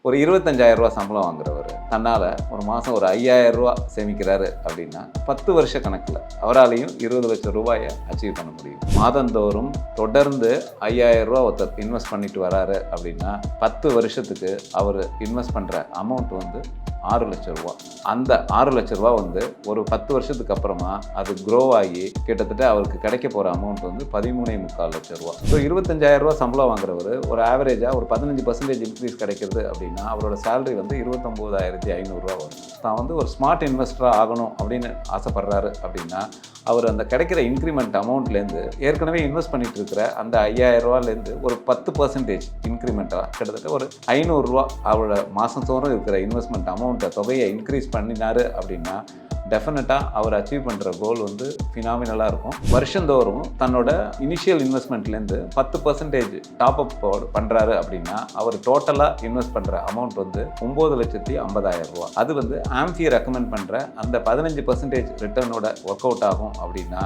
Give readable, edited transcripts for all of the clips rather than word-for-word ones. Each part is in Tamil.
ஒரு 25,000 ரூபா சம்பளம் வாங்குறவர் தன்னால் ஒரு மாதம் ஒரு 5,000 ரூபா சேமிக்கிறாரு அப்படின்னா 10 வருஷ கணக்கில் அவராலையும் 20 லட்சம் ரூபாயை அச்சீவ் பண்ண முடியும். மாதந்தோறும் தொடர்ந்து 5,000 ரூபா ஒருத்தர் இன்வெஸ்ட் பண்ணிட்டு வராரு அப்படின்னா 10 வருஷத்துக்கு அவர் இன்வெஸ்ட் பண்ணுற அமௌண்ட் வந்து 6 லட்சம் ரூபா. அந்த 6 லட்சம் ரூபா வந்து ஒரு 10 வருஷத்துக்கு அப்புறமா அது க்ரோ ஆகி கிட்டத்தட்ட அவருக்கு கிடைக்க போகிற அமௌண்ட் வந்து 13.25 லட்சம் ரூபா. ஸோ 25,000 ரூபா சம்பளம் வாங்குறவர் ஒரு ஆவரேஜாக ஒரு 15% இன்க்ரீஸ் கிடைக்கிறது அப்படின்னா அவரோட சேலரி வந்து 29,500 ரூபா வரும். தான் வந்து ஒரு ஸ்மார்ட் இன்வெஸ்டராக ஆகணும் அப்படின்னு ஆசைப்படுறாரு அப்படின்னா அவர் அந்த கிடைக்கிற இன்க்ரிமெண்ட் அமௌண்ட்லேருந்து ஏற்கனவே இன்வெஸ்ட் பண்ணிட்டு இருக்கிற அந்த 5,000 ரூபாலேருந்து ஒரு 10% இன்க்ரிமெண்ட்டாக கிட்டத்தட்ட ஒரு 500 ரூபா அவரோட மாதத்தோறும் இருக்கிற இன்வெஸ்ட்மெண்ட் அமௌண்ட்டை தொகையை இன்க்ரீஸ் பண்ணினார் அப்படின்னா டெஃபினட்டாக அவர் அச்சீவ் பண்ணுற கோல் வந்து ஃபினாமினலாக இருக்கும். வருஷந்தோறும் தன்னோட இனிஷியல் இன்வெஸ்ட்மெண்ட்லேருந்து 10% டாப் அப் பண்ணுறாரு அப்படின்னா அவர் டோட்டலாக இன்வெஸ்ட் பண்ணுற அமௌண்ட் வந்து 9,50,000 ரூபா. அது வந்து ஆம்பி ரெக்கமெண்ட் பண்ணுற அந்த 15% ரிட்டர்னோட ஒர்க் அவுட் ஆகும் அப்படின்னா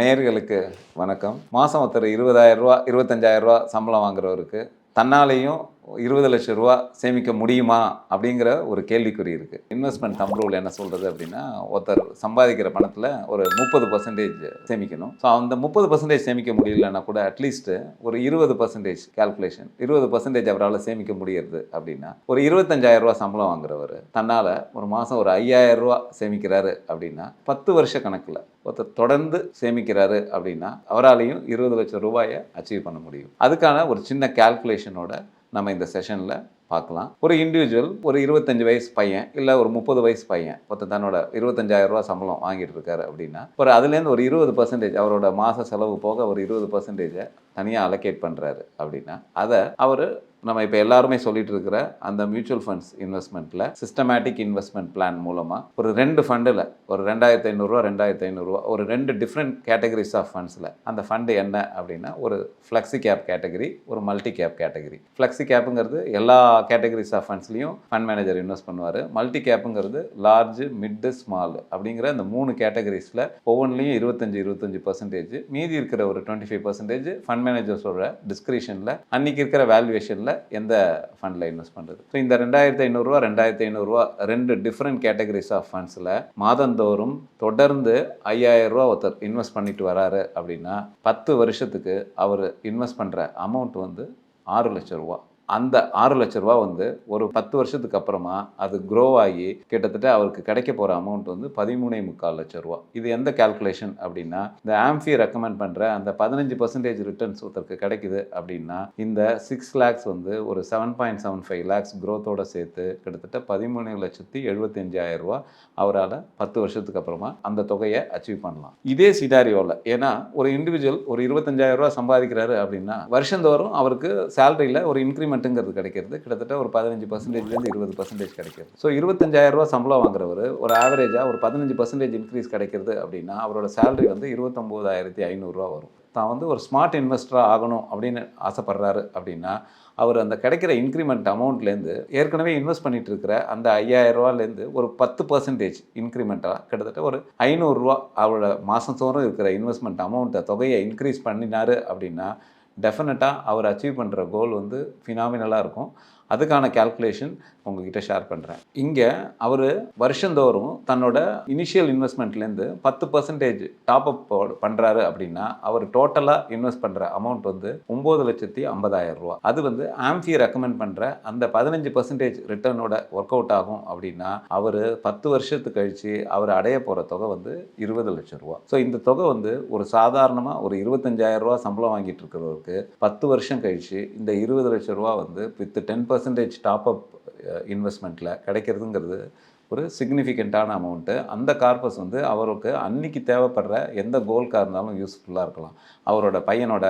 நேயர்களுக்கு வணக்கம். மாதம் ஒருத்தர் 20,000 ரூபா 25,000 ரூபா சம்பளம் வாங்குறவருக்கு தன்னாலேயும் 20 லட்சம் ரூபா சேமிக்க முடியுமா அப்படிங்கிற ஒரு கேள்விக்குறி இருக்குது. இன்வெஸ்ட்மெண்ட் தம்ப் ரூல் என்ன சொல்கிறது அப்படின்னா ஒருத்தர் சம்பாதிக்கிற பணத்தில் ஒரு 30% சேமிக்கணும். ஸோ அந்த 30% சேமிக்க முடியலன்னா கூட அட்லீஸ்ட்டு ஒரு 20% கால்குலேஷன் 20% அவரால் சேமிக்க முடியறது அப்படின்னா ஒரு 25,000 ரூபா சம்பளம் வாங்குறவர் தன்னால் ஒரு மாதம் ஒரு 5,000 ரூபா சேமிக்கிறாரு அப்படின்னா 10 வருஷ கணக்கில் ஒருத்தர் தொடர்ந்து சேமிக்கிறாரு அப்படின்னா அவராலையும் 20 லட்சம் ரூபாயை அச்சீவ் பண்ண முடியும். அதுக்கான ஒரு சின்ன கால்குலேஷனோட நம்ம இந்த செஷனில் பார்க்கலாம். ஒரு இண்டிவிஜுவல் ஒரு 25 வயசு பையன் இல்லை ஒரு 30 வயசு பையன் ஒருத்தர் தன்னோட 25,000 ரூபா சம்பளம் வாங்கிட்டு இருக்காரு அப்படின்னா ஒரு அதுலேருந்து ஒரு 20% அவரோட மாத செலவு போக ஒரு 20% தனியாக அலோகேட் பண்ணுறாரு அப்படின்னா அதை அவர் நம்ம இப்போ எல்லாருமே சொல்லிட்டு இருக்கிற அந்த மியூச்சுவல் ஃபண்ட்ஸ் இன்வெஸ்ட்மெண்ட்டில் சிஸ்டமேட்டிக் இன்வெஸ்ட்மெண்ட் பிளான் மூலமாக ஒரு 2 ஃபண்டில் ஒரு 2,500 ரூபா 2,500 ரூபா ஒரு 2 டிஃப்ரெண்ட் கேட்டகரிஸ் ஆஃப் ஃபண்ட்ஸில் அந்த ஃபண்டு என்ன அப்படின்னா ஒரு ஃப்ளெக்ஸி கேப் கேட்டகரி ஒரு மல்டி கேப் கேட்டகரி. ஃப்ளெக்ஸி கேப்புங்கிறது எல்லா கேட்டகரிஸ் ஆஃப் ஃபண்ட்ஸ்லையும் ஃபண்ட் மேனேஜர் இன்வெஸ்ட் பண்ணுவார். மல்டி கேப்புங்கிறது லார்ஜ் மிட்டு ஸ்மால் அப்படிங்கிற அந்த 3 கேட்டகரிஸில் ஒவ்வொன்றிலையும் 25% மீதி இருக்கிற ஒரு 25% ஃபண்ட் மேனேஜர்ஸோட டிஸ்கிரிப்ஷனில் அன்றைக்கி இருக்கிற வேல்யூவேஷனில் எந்த ஃபண்டில் இன்வெஸ்ட் பண்ணுறது. ஸோ இந்த 2,500 ரூபா 2,500 ரூபா 2 டிஃப்ரெண்ட் கேட்டகரிஸ் ஆஃப் ஃபண்ட்ஸில் மாதந்தோறும் தொடர்ந்து 5,000 ரூபா ஒருத்தர் இன்வெஸ்ட் பண்ணிட்டு வராரு அப்படின்னா 10 வருஷத்துக்கு அவர் இன்வெஸ்ட் பண்ணுற அமௌண்ட் வந்து 6 லட்சம் ரூபா. அந்த 6 லட்ச ரூபா வந்து ஒரு 10 வருஷத்துக்கு அப்புறமா அது க்ரோ ஆகி கிட்டத்தட்ட அவருக்கு கிடைக்க போகிற அமௌண்ட் வந்து 13.25 லட்சம் ரூபா. இது எந்த கால்குலேஷன் அப்படின்னா இந்த ஆம்பி ரெக்கமெண்ட் பண்ணுற அந்த 15% ரிட்டர்ன்ஸ் ஒருத்தருக்கு கிடைக்குது அப்படின்னா இந்த 6 lakhs வந்து ஒரு 7.75 lakhs க்ரோத்தோடு சேர்த்து கிட்டத்தட்ட 13,75,000 ரூபா அவரால் 10 வருஷத்துக்கு அப்புறமா அந்த தொகையை அச்சீவ் பண்ணலாம். இதே சினாரியோவில் ஏன்னா ஒரு இண்டிவிஜுவல் ஒரு 25,000 ரூபா சம்பாதிக்கிறாரு அப்படின்னா வருஷந்தோறும் அவருக்கு சேலரியில் ஒரு இன்க்ரிமெண்ட் கிடைக்கிறது கிட்டத்தட்ட ஒரு 15%லேருந்து 20% கிடைக்கிறது. ஸோ 25,000 ரூபா சம்பளம் வாங்குறவர் ஒரு ஆவரேஜாக ஒரு 15% இன்க்ரீஸ் கிடைக்கிறது அப்படின்னா அவரோட சேலரி வந்து 29,500 ரூபா வரும். தான் வந்து ஒரு ஸ்மார்ட் இன்வெஸ்டராக ஆகணும் அப்படின்னு ஆசைப்படுறாரு அப்படின்னா அவர் அந்த கிடைக்கிற இன்க்ரிமெண்ட் அமௌண்ட்லேருந்து ஏற்கனவே இன்வெஸ்ட் பண்ணிட்டு இருக்கிற அந்த 5,000 ரூபாலேருந்து ஒரு 10% இன்க்ரிமெண்ட்டாக கிட்டத்தட்ட ஒரு 500 ரூபா அவரோட மாதத்தோறும் இருக்கிற இன்வெஸ்ட்மெண்ட் அமௌண்ட்டை தொகையை இன்க்ரீஸ் பண்ணினார் அப்படின்னா டெஃபினட்டாக அவர் அச்சீவ் பண்ணுற கோல் வந்து ஃபினாமினலாக இருக்கும். அதுக்கான கால்குலேஷன் உங்ககிட்ட ஷேர் பண்ணுறேன். இங்கே அவர் வருஷந்தோறும் தன்னோட இனிஷியல் இன்வெஸ்ட்மெண்ட்லேருந்து 10% டாப் அப் பண்ணுறாரு அப்படின்னா அவர் டோட்டலாக இன்வெஸ்ட் பண்ணுற அமௌண்ட் வந்து 9,50,000 ரூபா. அது வந்து ஆம்பி ரெக்கமெண்ட் பண்ணுற அந்த 15% ரிட்டர்னோட ஒர்க் அவுட் ஆகும் அப்படின்னா அவர் 10 வருஷத்துக்கு கழித்து அவர் அடைய போகிற தொகை வந்து 20 லட்சம் ரூபா. ஸோ இந்த தொகை வந்து ஒரு சாதாரணமாக ஒரு 25,000 ரூபா சம்பளம் வாங்கிட்டு இருக்கிறவருக்கு 10 வருஷம் கழித்து இந்த 20 லட்சம் ரூபா வந்து வித் 10% டாப் அப் இன்வெஸ்ட்மெண்ட்டில் கிடைக்கிறதுங்கிறது ஒரு சிக்னிஃபிகண்ட்டான அமௌண்ட்டு. அந்த கார்பஸ் வந்து அவருக்கு அன்றைக்கி தேவைப்படுற எந்த கோல்காக இருந்தாலும் யூஸ்ஃபுல்லாக இருக்கலாம். அவரோட பையனோட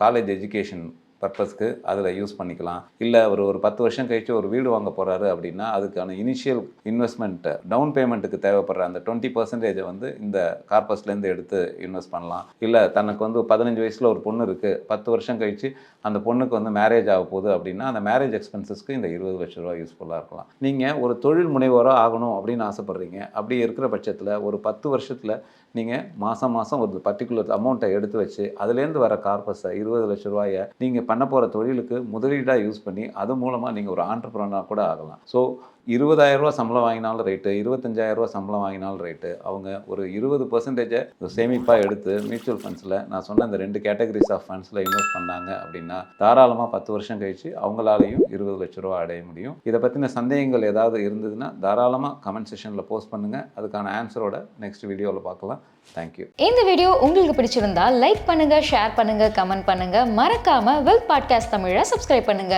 காலேஜ் எஜுகேஷன் பர்பஸ்க்கு அதில் யூஸ் பண்ணிக்கலாம். இல்லை ஒரு 10 வருஷம் கழிச்சு ஒரு வீடு வாங்க போகிறாரு அப்படின்னா அதுக்கான இனிஷியல் இன்வெஸ்ட்மெண்ட் டவுன் பேமெண்ட்டுக்கு தேவைப்படுற அந்த 20% வந்து இந்த கார்பஸ்லேருந்து எடுத்து இன்வெஸ்ட் பண்ணலாம். இல்லை தனக்கு வந்து 15 வயசில் ஒரு பொண்ணு இருக்குது 10 வருஷம் கழிச்சு அந்த பொண்ணுக்கு வந்து மேரேஜ் ஆக போகுது அப்படின்னா அந்த மேரேஜ் எக்ஸ்பென்சஸ்க்கு இந்த 20 லட்சம் ரூபா யூஸ்ஃபுல்லாக இருக்கலாம். நீங்கள் ஒரு தொழில் முனைவோராக ஆகணும் அப்படின்னு ஆசைப்பட்றீங்க. அப்படி இருக்கிற பட்சத்தில் ஒரு 10 வருஷத்தில் நீங்கள் மாதம் மாதம் ஒரு பர்டிகுலர் அமௌண்ட்டை எடுத்து வச்சு அதுலேருந்து வர கார்பஸை 20 லட்ச ரூபாயை நீங்கள் பண்ண போகிற தொழிலுக்கு முதலீடாக யூஸ் பண்ணி அது மூலமாக நீங்கள் ஒரு ஆண்டர்பிரனராக கூட ஆகலாம். ஸோ 20,000 ரூபா சம்பளம் வாங்கினாலும் ரைட்டு, 25,000 ரூபா சம்பளம் வாங்கினாலும் ரைட்டு, அவங்க ஒரு 20% சேமிப்பாக எடுத்து மியூச்சுவல் ஃபண்ட்ஸில் நான் சொன்ன இந்த 2 கேட்டகரிஸ் ஆஃப் ஃபண்ட்ஸில் இன்வெஸ்ட் பண்ணாங்க அப்படின்னா தாராளமாக 10 வருஷம் கழிச்சு அவங்களாலையும் 20 லட்ச ரூபா அடைய முடியும். இதை பற்றின சந்தேகங்கள் ஏதாவது இருந்ததுன்னா தாராளமாக கமெண்ட் செக்ஷனில் போஸ்ட் பண்ணுங்கள். அதுக்கான ஆன்சரோட நெக்ஸ்ட் வீடியோவில் பார்க்கலாம். தேங்க்யூ. இந்த வீடியோ உங்களுக்கு பிடிச்சிருந்தா லைக் பண்ணுங்க, ஷேர் பண்ணுங்க, கமெண்ட் பண்ணுங்க. மறக்காம வெல்த் பாட்காஸ்ட் தமிழை சப்ஸ்கிரைப் பண்ணுங்க.